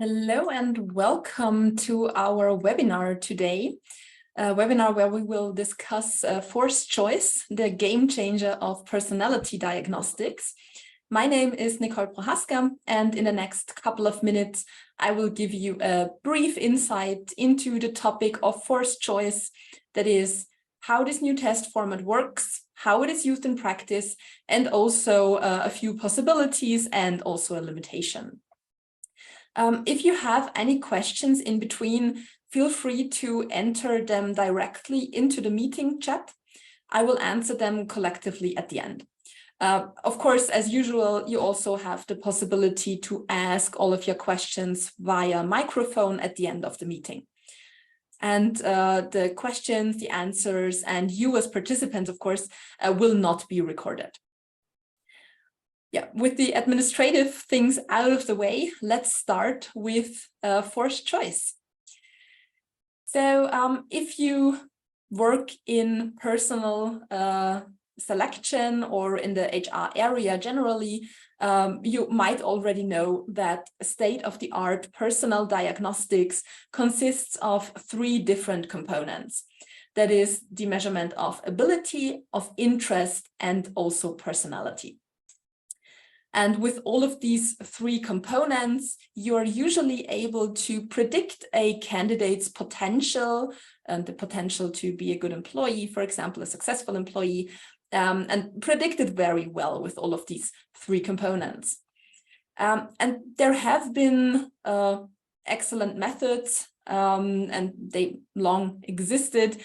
Hello and welcome to our webinar today, a webinar where we will discuss forced choice, the game changer of personality diagnostics. My name is Nicole Prohaska, and in the next couple of minutes, I will give you a brief insight into the topic of forced choice, that is, how this new test format works, how it is used in practice, and also a few possibilities and also a limitation. If you have any questions in between, feel free to enter them directly into the meeting chat. I will answer them collectively at the end. Of course, as usual, you also have the possibility to ask all of your questions via microphone at the end of the meeting. And the questions, the answers, and you as participants, of course, will not be recorded. Yeah, with the administrative things out of the way, let's start with forced choice. So if you work in personal selection or in the HR area generally, you might already know that state-of-the-art personal diagnostics consists of 3 different components. That is the measurement of ability, of interest, and also personality. And with all of these 3 components, you are usually able to predict a candidate's potential and the potential to be a good employee, for example, a successful employee, and predict it very well with all of these 3 components. And there have been excellent methods, and they long existed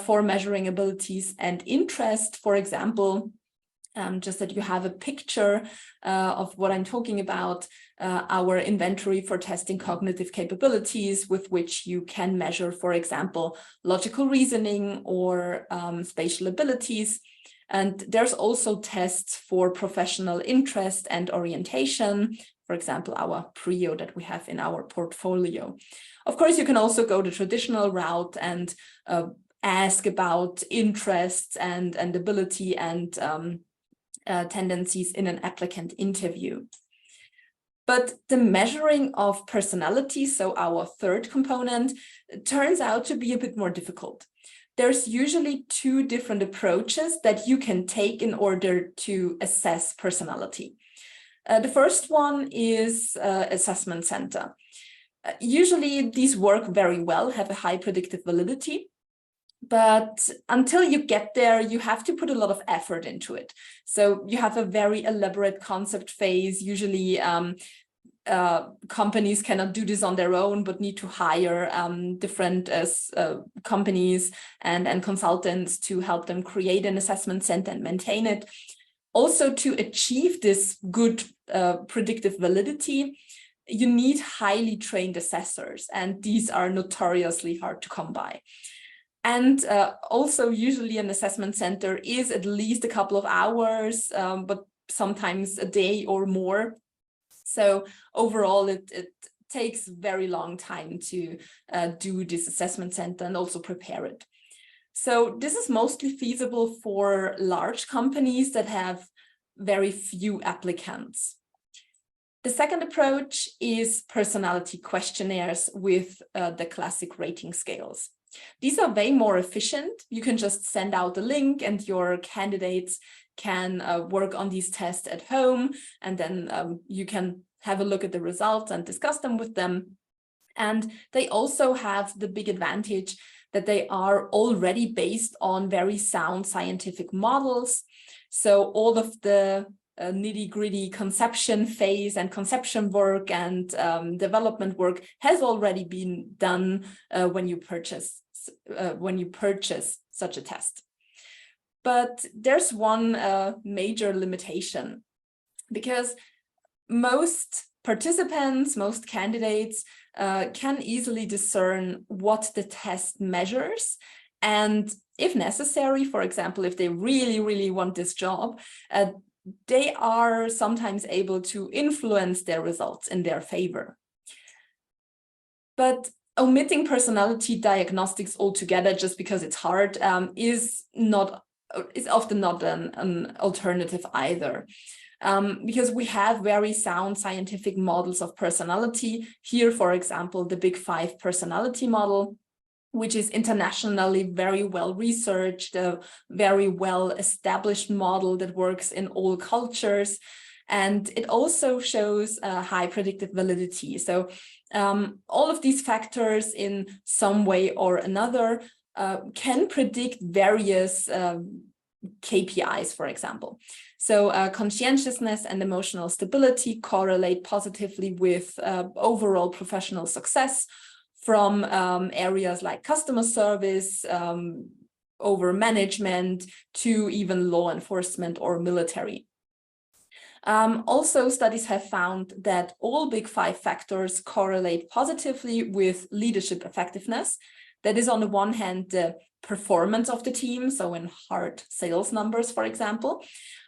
for measuring abilities and interest. For example, just that you have a picture of what I'm talking about, our inventory for testing cognitive capabilities with which you can measure, for example, logical reasoning or spatial abilities. And there's also tests for professional interest and orientation, for example, our PRIO that we have in our portfolio. Of course, you can also go the traditional route and ask about interests and ability and tendencies in an applicant interview. But the measuring of personality, so our 3rd component, turns out to be a bit more difficult. There's usually 2 different approaches that you can take in order to assess personality. The first one is assessment center. Usually these work very well, have a high predictive validity. But until you get there, you have to put a lot of effort into it. So you have a very elaborate concept phase. Usually companies cannot do this on their own, but need to hire different companies and consultants to help them create an assessment center and maintain it. Also, to achieve this good predictive validity, you need highly trained assessors, and these are notoriously hard to come by. And also usually an assessment center is at least a couple of hours, but sometimes a day or more. So overall, it takes very long time to do this assessment center and also prepare it. So this is mostly feasible for large companies that have very few applicants. The second approach is personality questionnaires with the classic rating scales. These are way more efficient. You can just send out a link and your candidates can work on these tests at home, and then you can have a look at the results and discuss them with them. And they also have the big advantage that they are already based on very sound scientific models. So all of the nitty-gritty conception phase and conception work and development work has already been done when you purchase such a test. But there's one major limitation, because most participants, most candidates can easily discern what the test measures. And if necessary, for example, if they really, really want this job, they are sometimes able to influence their results in their favor. But omitting personality diagnostics altogether just because it's hard is not is often not an alternative either. Because we have very sound scientific models of personality. Here, for example, the Big Five personality model, which is internationally very well researched, a very well established model that works in all cultures. And it also shows high predictive validity. So all of these factors in some way or another can predict various KPIs, for example. So conscientiousness and emotional stability correlate positively with overall professional success, from areas like customer service, over management, to even law enforcement or military. Also, studies have found that all Big Five factors correlate positively with leadership effectiveness. That is, on the one hand, the performance of the team, so in hard sales numbers, for example,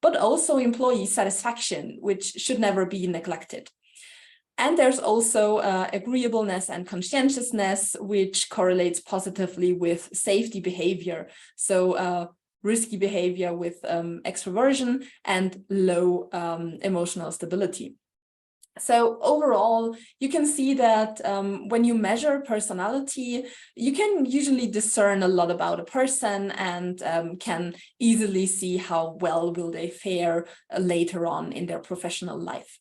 but also employee satisfaction, which should never be neglected. And there's also agreeableness and conscientiousness, which correlates positively with safety behavior. So risky behavior with extroversion and low emotional stability. So overall, you can see that when you measure personality, you can usually discern a lot about a person and can easily see how well will they fare later on in their professional life.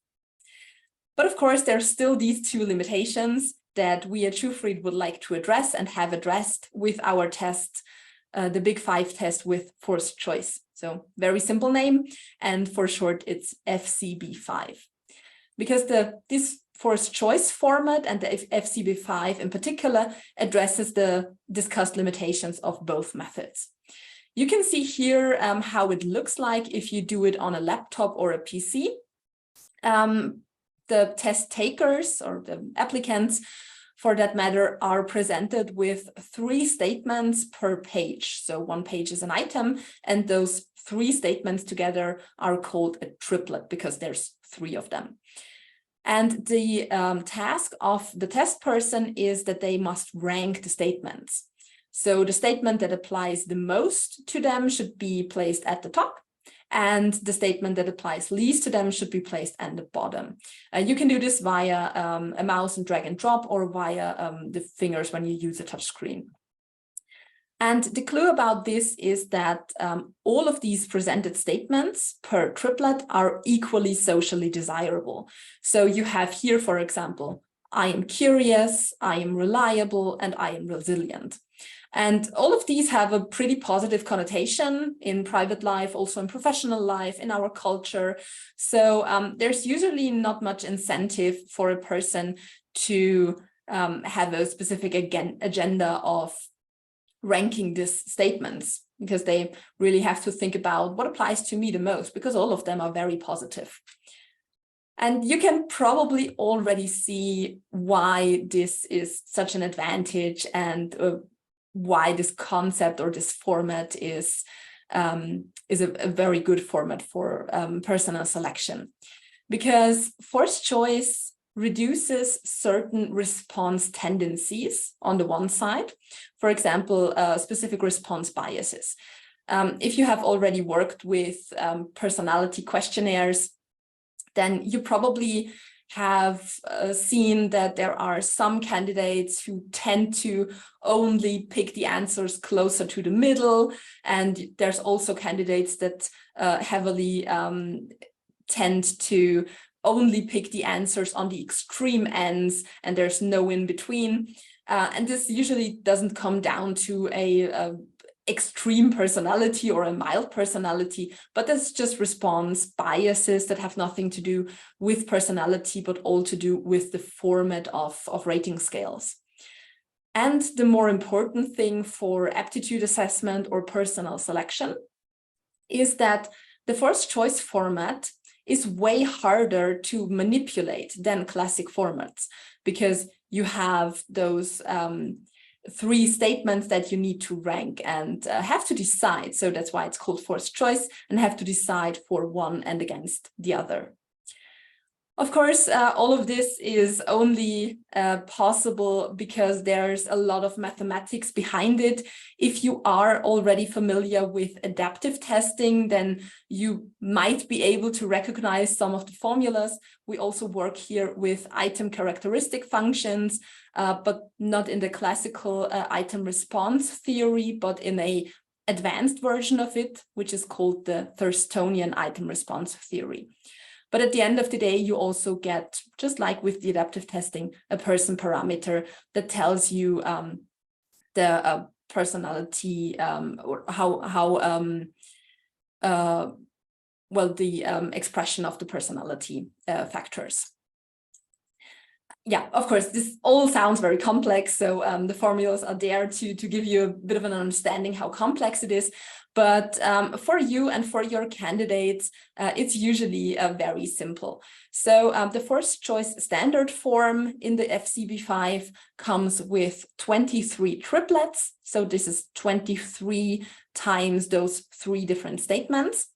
But of course, there's still these two limitations that we at SCHUHFRIED would like to address and have addressed with our test, the Big Five test with forced choice. So very simple name, and for short, it's FCB5. Because this forced choice format and the FCB5 in particular addresses the discussed limitations of both methods. You can see here how it looks like if you do it on a laptop or a PC. The test takers, or the applicants for that matter, are presented with 3 statements per page. So one page is an item, and those 3 statements together are called a triplet because there's 3 of them. And the task of the test person is that they must rank the statements. So the statement that applies the most to them should be placed at the top, and the statement that applies least to them should be placed at the bottom. You can do this via a mouse and drag and drop, or via the fingers when you use a touch screen. And the clue about this is that all of these presented statements per triplet are equally socially desirable. So you have here, for example, I am curious, I am reliable, and I am resilient. And all of these have a pretty positive connotation in private life, also in professional life, in our culture. So there's usually not much incentive for a person to have a specific agenda of ranking these statements, because they really have to think about what applies to me the most, because all of them are very positive. And you can probably already see why this is such an advantage, and why this concept or this format is a very good format for personal selection. Because forced choice reduces certain response tendencies on the one side, for example, specific response biases. If you have already worked with personality questionnaires, then you probably have seen that there are some candidates who tend to only pick the answers closer to the middle, and there's also candidates that heavily tend to only pick the answers on the extreme ends, and there's no in between. And this usually doesn't come down to a extreme personality or a mild personality, but that's just response biases that have nothing to do with personality, but all to do with the format of rating scales. And the more important thing for aptitude assessment or personal selection is that the forced choice format is way harder to manipulate than classic formats, because you have those 3 statements that you need to rank and have to decide. So that's why it's called forced choice, and have to decide for one and against the other. Of course, all of this is only possible because there's a lot of mathematics behind it. If you are already familiar with adaptive testing, then you might be able to recognize some of the formulas. We also work here with item characteristic functions, but not in the classical item response theory, but in a advanced version of it, which is called the Thurstonian item response theory. But at the end of the day, you also get, just like with the adaptive testing, a person parameter that tells you the personality or well, the expression of the personality factors. Yeah, of course, this all sounds very complex. So the formulas are there to give you a bit of an understanding how complex it is. But for you and for your candidates, it's usually very simple. So the first choice standard form in the FCB5 comes with 23 triplets. So this is 23 times those 3 different statements.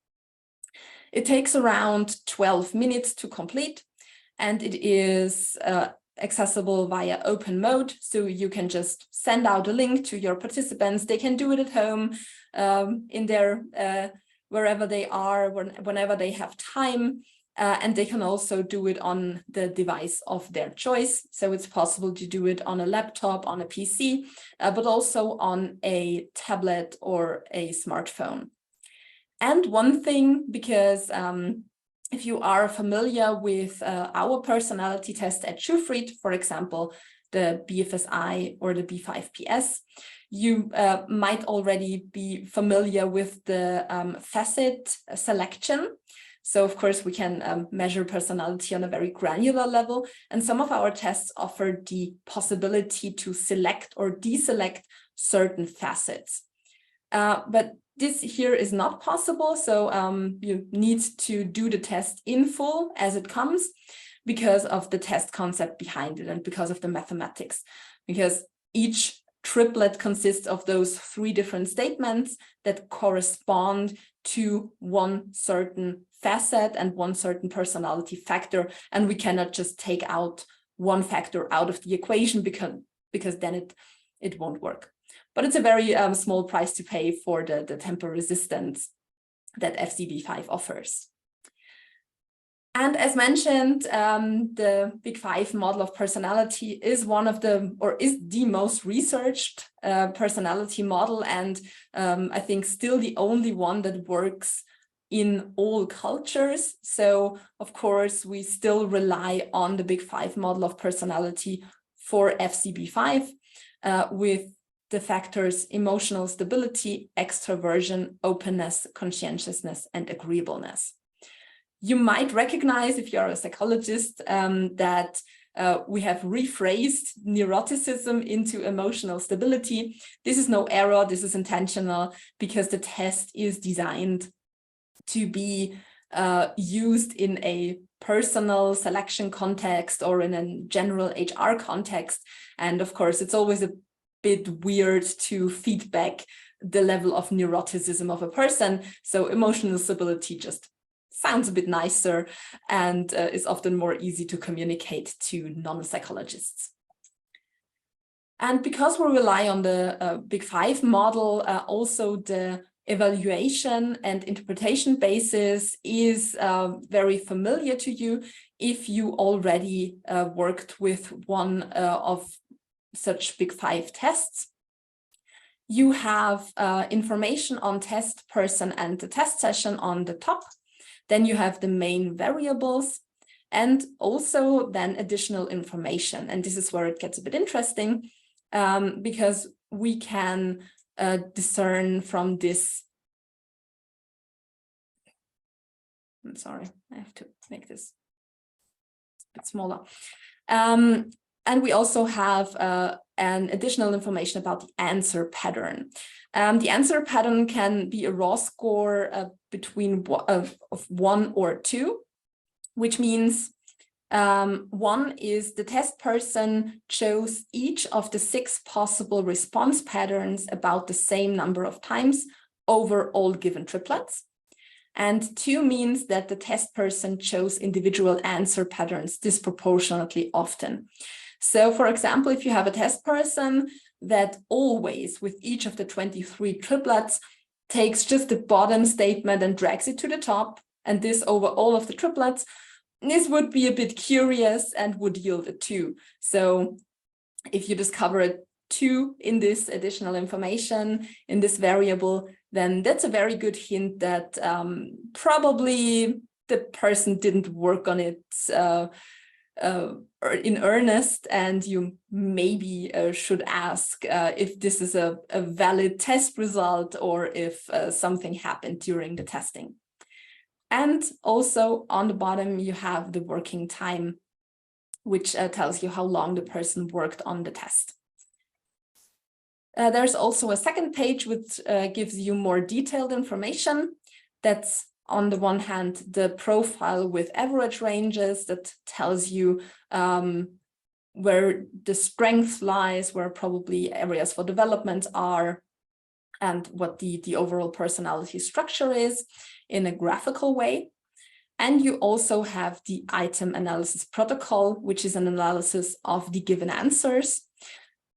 It takes around 12 minutes to complete, and it is accessible via open mode. So you can just send out a link to your participants. They can do it at home, in their wherever they are, whenever they have time, and they can also do it on the device of their choice. So it's possible to do it on a laptop, on a PC, but also on a tablet or a smartphone. And one thing, because if you are familiar with our personality test at SCHUHFRIED, for example, the BFSI or the B5PS, you might already be familiar with the facet selection. So of course we can measure personality on a very granular level, and some of our tests offer the possibility to select or deselect certain facets. But this here is not possible, so you need to do the test in full as it comes because of the test concept behind it and because of the mathematics, because each triplet consists of those 3 different statements that correspond to one certain facet and one certain personality factor, and we cannot just take out one factor out of the equation because then it won't work. But it's a very small price to pay for the tamper resistance that FCB5 offers. And as mentioned, the Big 5 model of personality is the most researched personality model, and I think still the only one that works in all cultures. So of course, we still rely on the Big 5 model of personality for FCB5 with the factors emotional stability, extroversion, openness, conscientiousness, and agreeableness. You might recognize, if you're a psychologist, that we have rephrased neuroticism into emotional stability. This is no error, this is intentional, because the test is designed to be used in a personal selection context or in a general HR context. And of course, it's always a bit weird to feedback the level of neuroticism of a person. So emotional stability just sounds a bit nicer and is often more easy to communicate to non-psychologists. And because we rely on the Big 5 model, also the evaluation and interpretation basis is very familiar to you if you already worked with one of such Big 5 tests. You have information on test person and the test session on the top. Then you have the main variables and also then additional information. And this is where it gets a bit interesting because we can discern from this. I'm sorry, I have to make this a bit smaller. And we also have an additional information about the answer pattern. The answer pattern can be a raw score between of 1 or 2, which means 1 is the test person chose each of the 6 possible response patterns about the same number of times over all given triplets. And 2 means that the test person chose individual answer patterns disproportionately often. So for example, if you have a test person that always with each of the 23 triplets takes just the bottom statement and drags it to the top, and this over all of the triplets, this would be a bit curious and would yield a 2. So if you discover a 2 in this additional information, in this variable, then that's a very good hint that probably the person didn't work on it in earnest, and you maybe should ask if this is a valid test result or if something happened during the testing. And also on the bottom, you have the working time, which tells you how long the person worked on the test. There's also a second page which gives you more detailed information. That's on the one hand, the profile with average ranges that tells you where the strength lies, where probably areas for development are, and what the overall personality structure is in a graphical way. And you also have the item analysis protocol, which is an analysis of the given answers.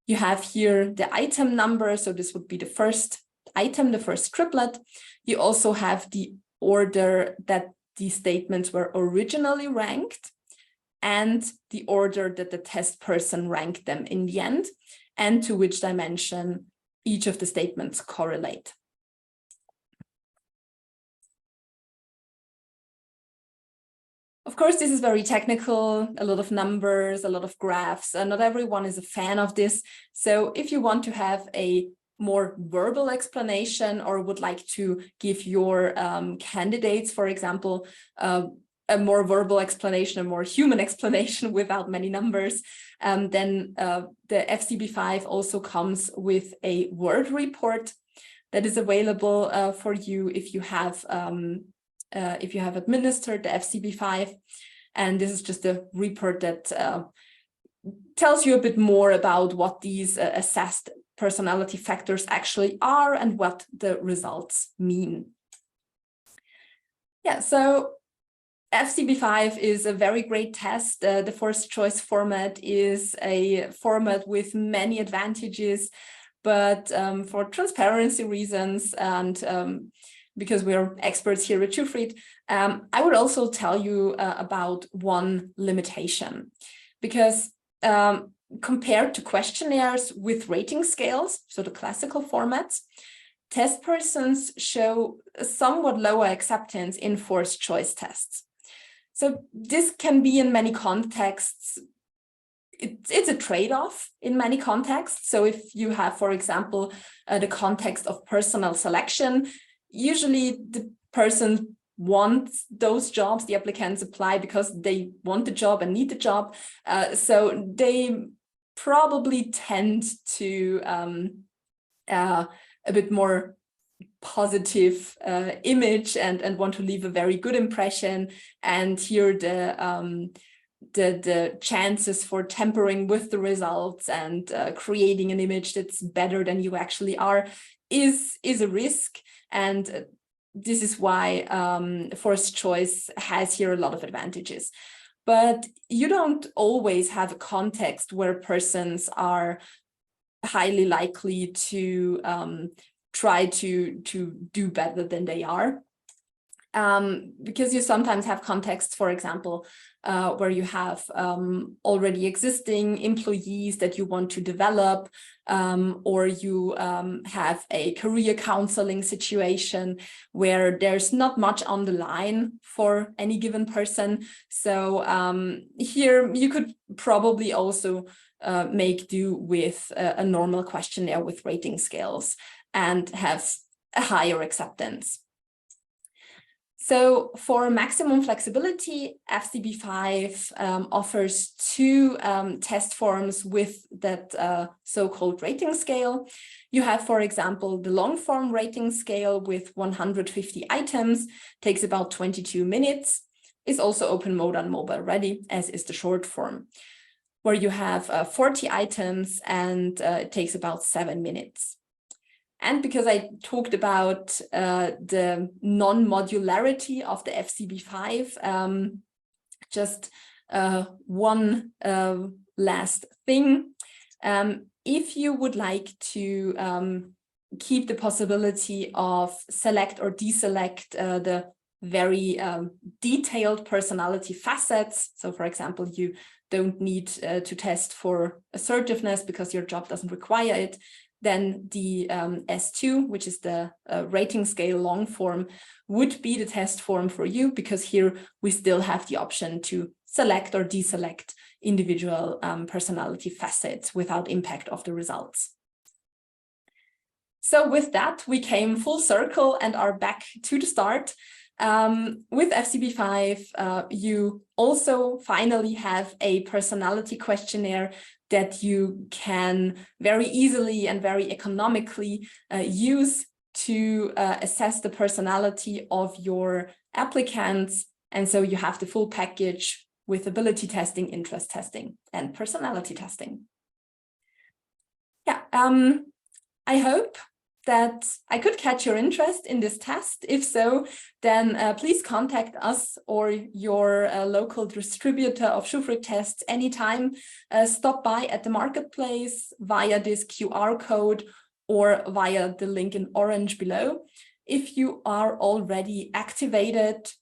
You have here the item number, so this would be the first item, the first triplet. You also have the order that the statements were originally ranked and the order that the test person ranked them in the end, and to which dimension each of the statements correlate. Of course, this is very technical, a lot of numbers, a lot of graphs, and not everyone is a fan of this. So if you want to have a more verbal explanation or would like to give your candidates, for example, a more verbal explanation, a more human explanation without many numbers, then the FCB5 also comes with a Word report that is available for you if you have administered the FCB5. And this is just a report that tells you a bit more about what these assessed personality factors actually are and what the results mean. Yeah, so FCB5 is a very great test. The first choice format is a format with many advantages, but for transparency reasons and because we're experts here at SCHUHFRIED, I would also tell you about one limitation, because compared to questionnaires with rating scales, so the classical formats, test persons show a somewhat lower acceptance in forced choice tests. So this can be in many contexts, it's a trade-off in many contexts. So if you have, for example, the context of personal selection, usually the person wants those jobs, the applicants apply because they want the job and need the job. So they probably tend to a bit more positive image and want to leave a very good impression. And here the chances for tampering with the results and creating an image that's better than you actually are is a risk. And this is why forced choice has here a lot of advantages. But you don't always have a context where persons are highly likely to try to do better than they are. Because you sometimes have contexts, for example, where you have already existing employees that you want to develop, or you have a career counseling situation where there's not much on the line for any given person. So here you could probably also make do with a normal questionnaire with rating scales and have a higher acceptance. So for maximum flexibility, FCB5 offers two test forms with that so-called rating scale. You have, for example, the long form rating scale with 150 items, takes about 22 minutes, is also open mode and mobile ready, as is the short form, where you have 40 items and it takes about 7 minutes. And because I talked about the non-modularity of the FCB5, just one last thing. If you would like to keep the possibility of select or deselect the very detailed personality facets, so for example, you don't need to test for assertiveness because your job doesn't require it, then the S2, which is the rating scale long form, would be the test form for you, because here we still have the option to select or deselect individual personality facets without impact of the results. So with that, we came full circle and are back to the start. With FCB5, you also finally have a personality questionnaire that you can very easily and very economically use to assess the personality of your applicants. And so you have the full package with ability testing, interest testing, and personality testing. Yeah, I hope that I could catch your interest in this test. If so, then please contact us or your local distributor of SCHUHFRIED tests anytime. Stop by at the marketplace via this QR code or via the link in orange below. If you are already activated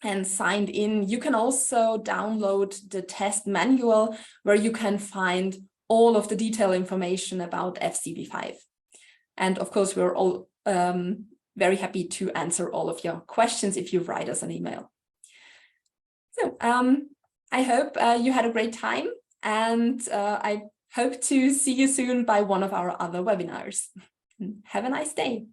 and signed in, you can also download the test manual where you can find all of the detailed information about FCB5. And of course, we're all very happy to answer all of your questions if you write us an email. So I hope you had a great time, and I hope to see you soon by one of our other webinars. Have a nice day.